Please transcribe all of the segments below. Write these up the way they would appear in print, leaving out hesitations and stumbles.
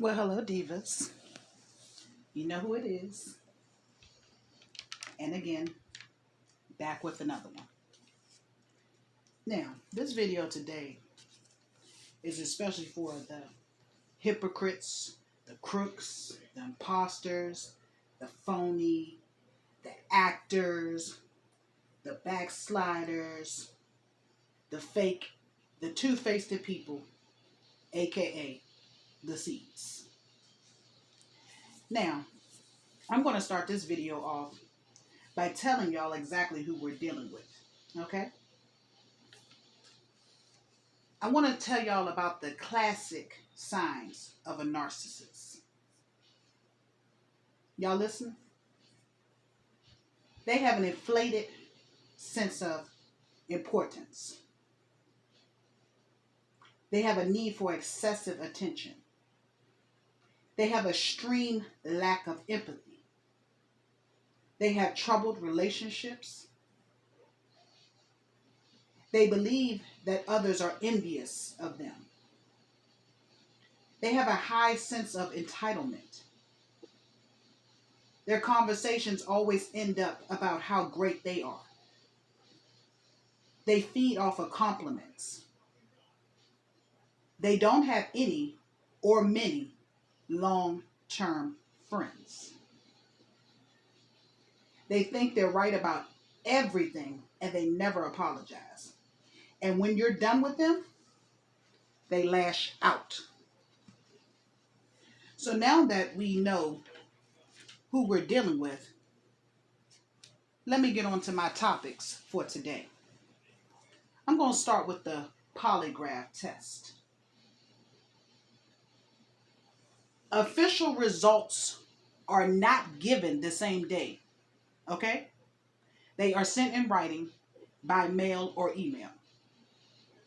Well, hello, divas. You know who it is. And again, back with another one. Now, this video today is especially for the hypocrites, the crooks, the imposters, the phony, the actors, the backsliders, the fake, the two-faced people, aka the seeds. Now, I'm going to start this video off by telling y'all exactly who we're dealing with, okay? I want to tell y'all about the classic signs of a narcissist. Y'all listen? They have an inflated sense of importance. They have a need for excessive attention. They have a extreme lack of empathy. They have troubled relationships. They believe that others are envious of them. They have a high sense of entitlement. Their conversations always end up about how great they are. They feed off of compliments. They don't have any or many long-term friends. They think they're right about everything and they never apologize. And when you're done with them, they lash out. So now that we know who we're dealing with, let me get on to my topics for today. I'm going to start with the polygraph test. Official results are not given the same day, okay? They are sent in writing by mail or email.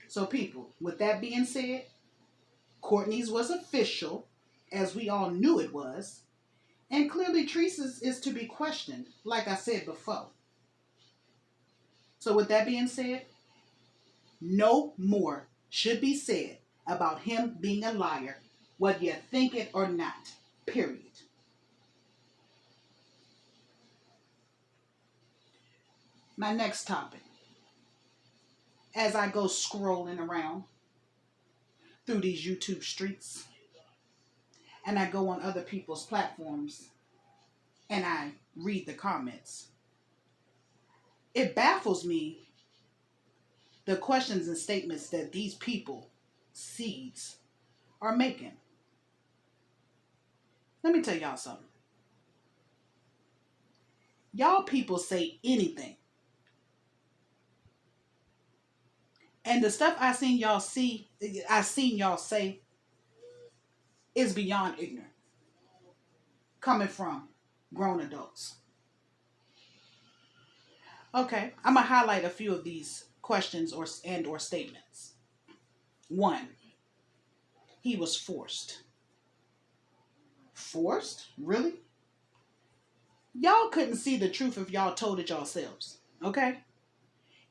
So people, with that being said, Courtney's was official, as we all knew it was, and clearly Latrice's is to be questioned, like I said before. So with that being said, no more should be said about him being a liar, whether you think it or not, period. My next topic. As I go scrolling around through these YouTube streets, and I go on other people's platforms, and I read the comments, it baffles me the questions and statements that these people, seeds, are making. Let me tell y'all something. Y'all people say anything. And the stuff I seen y'all say is beyond ignorant. Coming from grown adults. Okay, I'm going to highlight a few of these questions or statements. 1, he was forced. Forced? Really? Y'all couldn't see the truth if y'all told it yourselves, okay?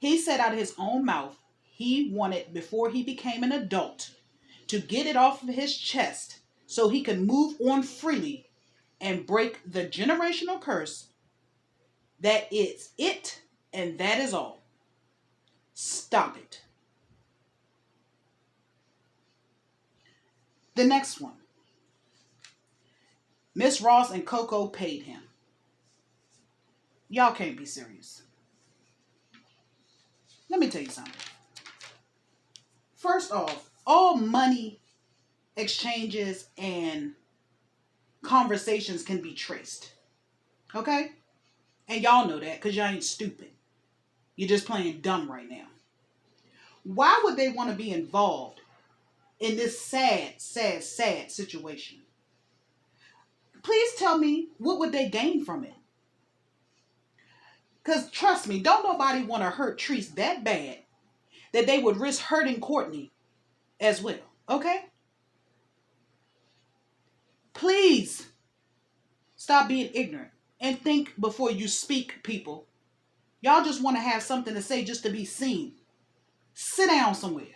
He said out of his own mouth he wanted, before he became an adult, to get it off of his chest so he could move on freely and break the generational curse that is it and that is all. Stop it. The next one. Miss Ross and Coco paid him. Y'all can't be serious. Let me tell you something. First off, all money exchanges and conversations can be traced. Okay? And y'all know that because y'all ain't stupid. You're just playing dumb right now. Why would they want to be involved in this sad situation? Please tell me, what would they gain from it? Because trust me, don't nobody want to hurt Treese that bad that they would risk hurting Courtney as well. Okay? Please stop being ignorant and think before you speak, people. Y'all just want to have something to say just to be seen. Sit down somewhere.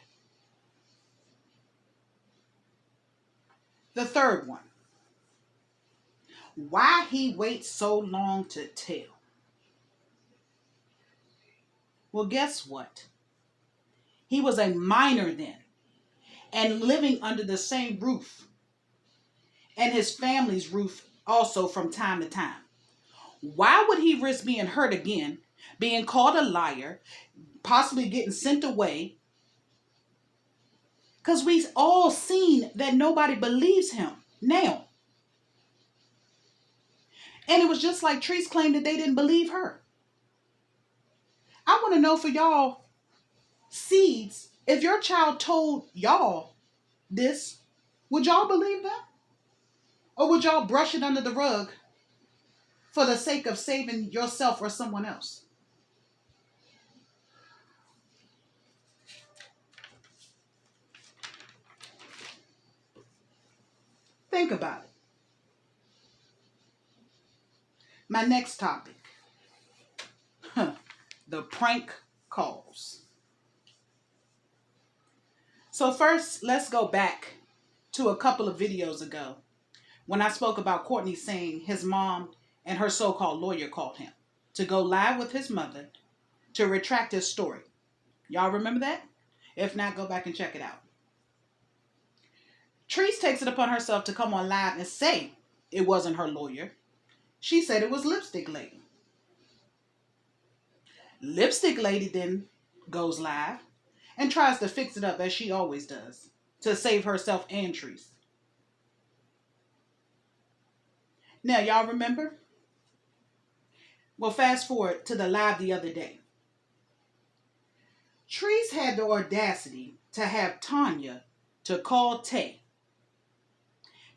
The third one. Why he waits so long to tell? Well, guess what? He was a minor then and living under the same roof and his family's roof also from time to time. Why would he risk being hurt again, being called a liar, possibly getting sent away? Because we've all seen that nobody believes him now. And it was just like Latrese claimed that they didn't believe her. I want to know for y'all seeds, if your child told y'all this, would y'all believe them? Or would y'all brush it under the rug for the sake of saving yourself or someone else? Think about it. My next topic. The prank calls. So first, let's go back to a couple of videos ago when I spoke about Courtney saying his mom and her so-called lawyer called him to go live with his mother to retract his story. Y'all remember that? If not, go back and check it out. Latrese takes it upon herself to come on live and say it wasn't her lawyer. She said it was Lipstick Lady. Lipstick Lady then goes live and tries to fix it up as she always does to save herself and Latrese. Now, y'all remember? Well, fast forward to the live the other day. Latrese had the audacity to have Tanya to call Tay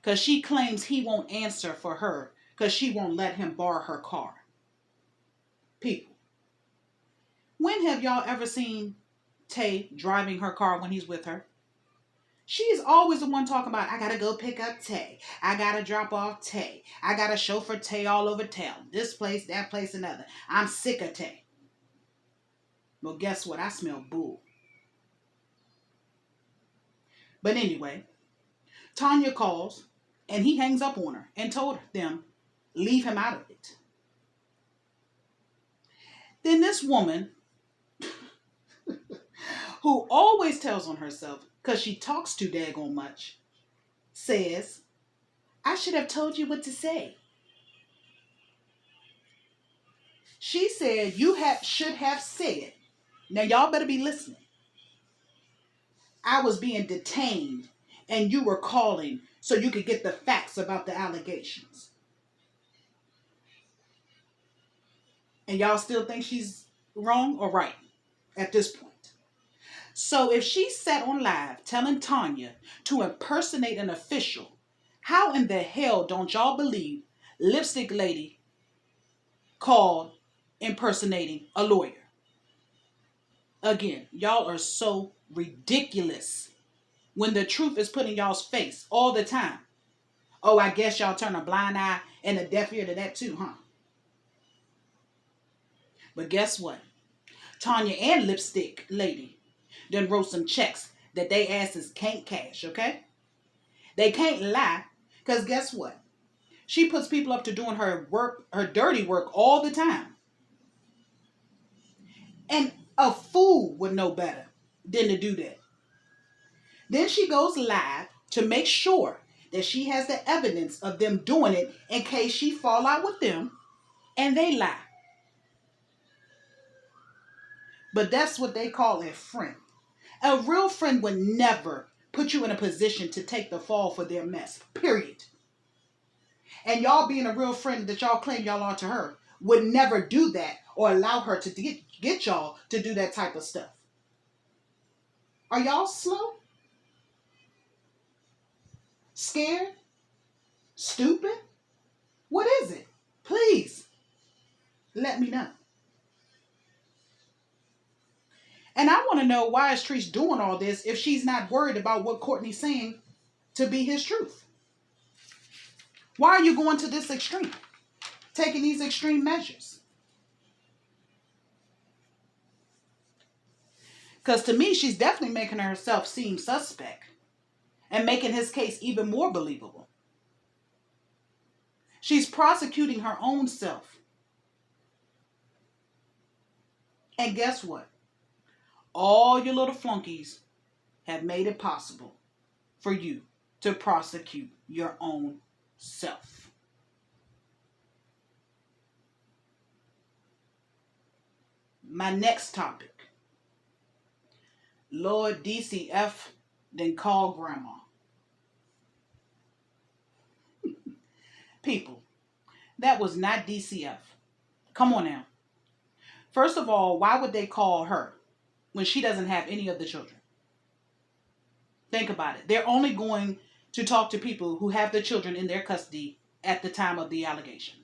because she claims he won't answer for her because she won't let him borrow her car. People, when have y'all ever seen Tay driving her car when he's with her? She's always the one talking about, I gotta go pick up Tay. I gotta drop off Tay. I gotta chauffeur Tay all over town. This place, that place, another. I'm sick of Tay. Well, guess what? I smell bull. But anyway, Tanya calls and he hangs up on her and told them, leave him out of it. Then this woman, who always tells on herself because she talks too daggone much, says, I should have told you what to say. She said, you should have said, now y'all better be listening. I was being detained and you were calling so you could get the facts about the allegations. And y'all still think she's wrong or right at this point? So if she sat on live telling Tanya to impersonate an official, how in the hell don't y'all believe Lipstick Lady called impersonating a lawyer? Again, y'all are so ridiculous when the truth is put in y'all's face all the time. Oh, I guess y'all turn a blind eye and a deaf ear to that too, huh? But guess what? Tanya and Lipstick Lady then wrote some checks that they asses can't cash, okay? They can't lie, because guess what? She puts people up to doing her work, her dirty work all the time. And a fool would know better than to do that. Then she goes live to make sure that she has the evidence of them doing it in case she fall out with them and they lie. But that's what they call a friend. A real friend would never put you in a position to take the fall for their mess, period. And y'all being a real friend that y'all claim y'all are to her would never do that or allow her to get y'all to do that type of stuff. Are y'all slow? Scared? Stupid? What is it? Please, let me know. And I want to know, why is Latrese doing all this if she's not worried about what Courtney's saying to be his truth? Why are you going to this extreme? Taking these extreme measures? Because to me, she's definitely making herself seem suspect. and making his case even more believable. She's prosecuting her own self. And guess what? All your little flunkies have made it possible for you to prosecute your own self. My next topic. Lord, DCF then call grandma. People, that was not DCF. Come on now. First of all, why would they call her when she doesn't have any of the children? Think about it. They're only going to talk to people who have the children in their custody at the time of the allegation.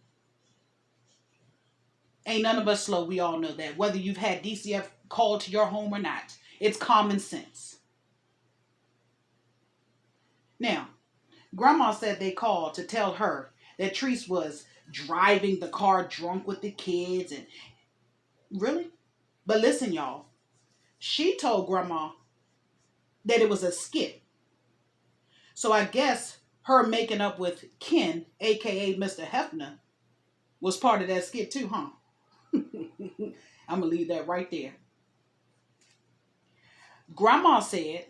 Ain't none of us slow. We all know that. Whether you've had DCF called to your home or not, it's common sense. Now, Grandma said they called to tell her that Treese was driving the car drunk with the kids and really? But listen, y'all. She told Grandma that it was a skit. So I guess her making up with Ken, aka Mr. Hefner, was part of that skit too, huh? I'm going to leave that right there. Grandma said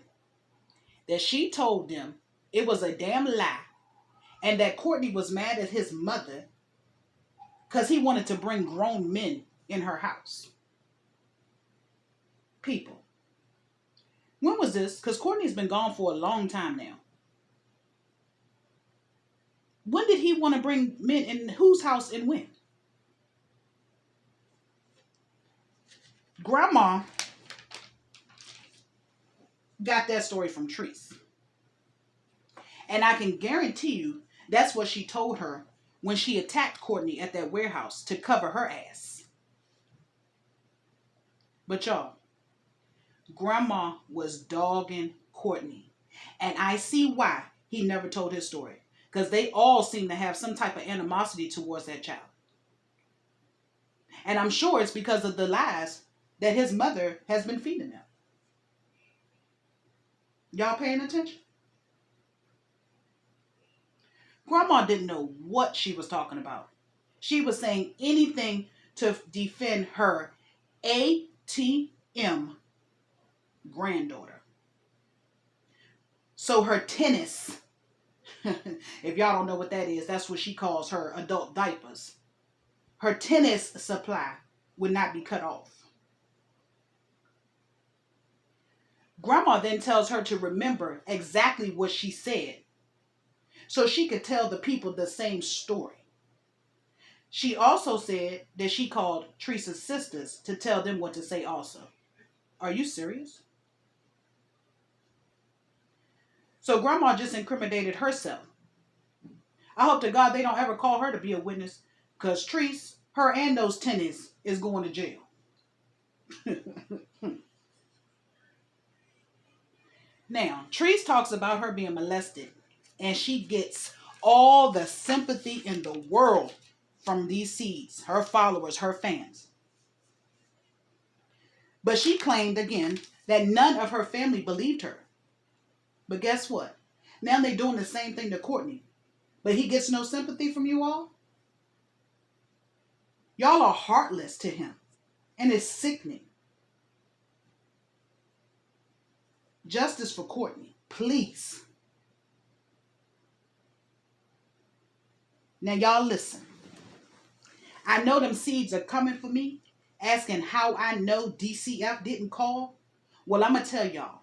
that she told them it was a damn lie and that Courtney was mad at his mother because he wanted to bring grown men in her house. People, when was this? Because Courtney's been gone for a long time now. When did he want to bring men in whose house and when? Grandma got that story from Treese. And I can guarantee you that's what she told her when she attacked Courtney at that warehouse to cover her ass. But y'all, Grandma was dogging Courtney. And I see why he never told his story. Because they all seem to have some type of animosity towards that child. And I'm sure it's because of the lies that his mother has been feeding them. Y'all paying attention? Grandma didn't know what she was talking about. She was saying anything to defend her ATM granddaughter. So her tennis, if y'all don't know what that is, that's what she calls her adult diapers. Her tennis supply would not be cut off. Grandma then tells her to remember exactly what she said so she could tell the people the same story. She also said that she called Treese's sisters to tell them what to say also. Are you serious? So Grandma just incriminated herself. I hope to God they don't ever call her to be a witness because Treese, her and those tenants is going to jail. Now, Treese talks about her being molested and she gets all the sympathy in the world from these seeds, her followers, her fans. But she claimed again that none of her family believed her. But guess what? Now they're doing the same thing to Courtney. But he gets no sympathy from you all? Y'all are heartless to him. And it's sickening. Justice for Courtney, please. Now y'all listen. I know them seeds are coming for me, asking how I know DCF didn't call. Well, I'm going to tell y'all.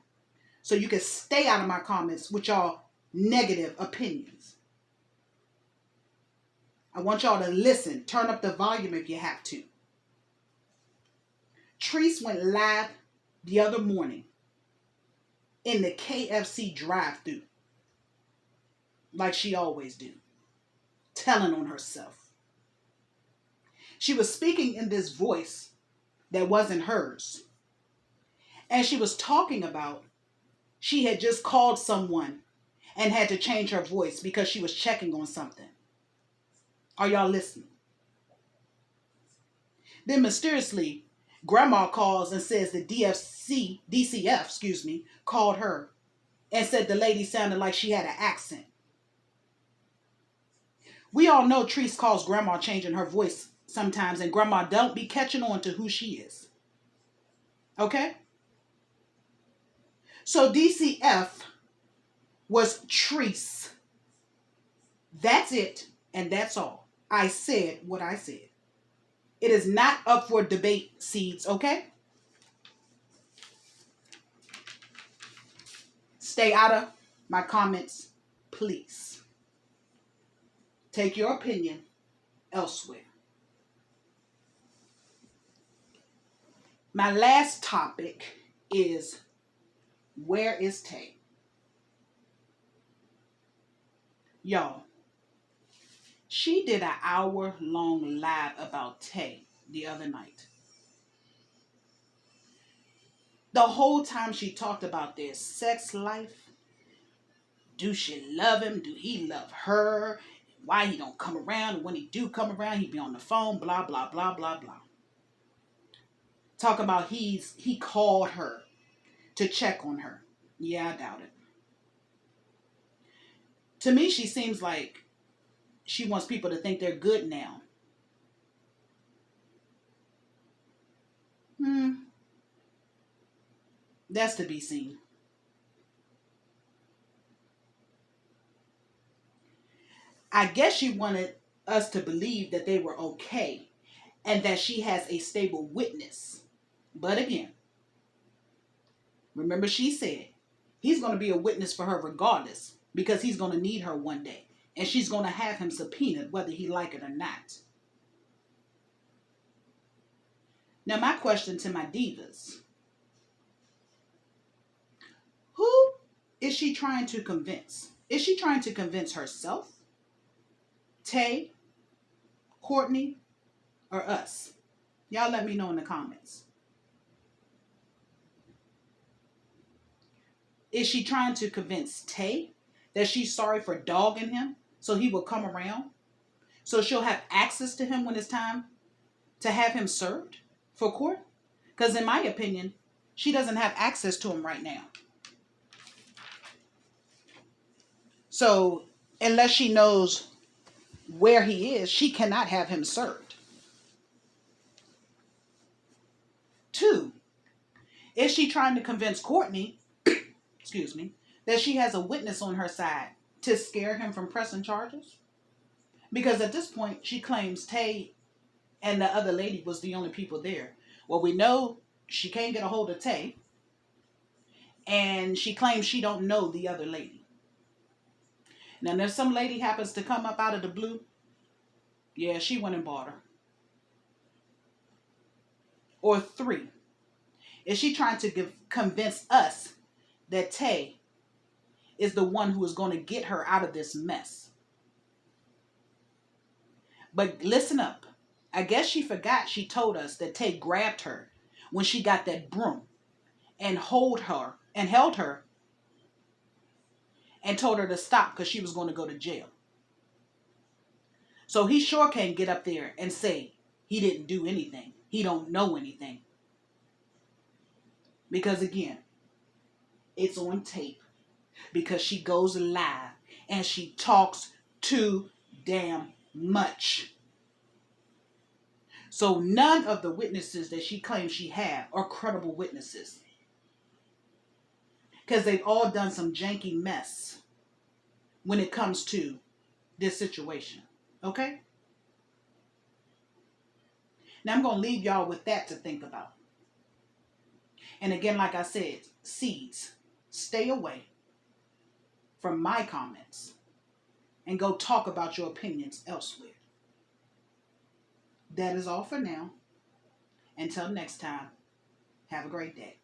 So you can stay out of my comments with y'all negative opinions. I want y'all to listen. Turn up the volume if you have to. Treese went live the other morning in the KFC drive-thru, like she always do, telling on herself. She was speaking in this voice that wasn't hers. And she was talking about she had just called someone and had to change her voice because she was checking on something. Are y'all listening? Then mysteriously, Grandma calls and says that DCF, called her and said the lady sounded like she had an accent. We all know Treese calls grandma changing her voice sometimes, and grandma don't be catching on to who she is. Okay? So DCF was Treese. That's it, and that's all. I said what I said. It is not up for debate, seeds, okay? Stay out of my comments, please. Take your opinion elsewhere. My last topic is, where is Tay? Y'all, she did an hour-long live about Tay the other night. The whole time she talked about their sex life. Do she love him? Do he love her? Why he don't come around? And when he do come around, he be on the phone, blah, blah, blah, blah, blah. Talk about he called her to check on her. Yeah, I doubt it. To me, she seems like she wants people to think they're good now. That's to be seen. I guess she wanted us to believe that they were okay and that she has a stable witness. But again, remember she said he's going to be a witness for her regardless because he's going to need her one day. And she's going to have him subpoenaed whether he like it or not. Now my question to my divas. Who is she trying to convince? Is she trying to convince herself, Tay, Courtney, or us? Y'all let me know in the comments. Is she trying to convince Tay that she's sorry for dogging him so he will come around? So she'll have access to him when it's time to have him served for court? Because in my opinion, she doesn't have access to him right now. So unless she knows where he is, she cannot have him served. 2, is she trying to convince Courtney, excuse me, that she has a witness on her side to scare him from pressing charges? Because at this point, she claims Tay and the other lady was the only people there. Well, we know she can't get a hold of Tay, and she claims she don't know the other lady. Now, if some lady happens to come up out of the blue, yeah, she went and bought her. Or 3, is she trying to convince us that Tay is the one who is going to get her out of this mess? But listen up. I guess she forgot she told us that Tay grabbed her when she got that broom and held her and told her to stop because she was going to go to jail. So he sure can't get up there and say he didn't do anything. He don't know anything. Because again, it's on tape. Because she goes live and she talks too damn much. So none of the witnesses that she claims she had are credible witnesses. Because they've all done some janky mess when it comes to this situation. Okay? Now I'm going to leave y'all with that to think about. And again, like I said, seeds, stay away from my comments and go talk about your opinions elsewhere. That is all for now. Until next time, have a great day.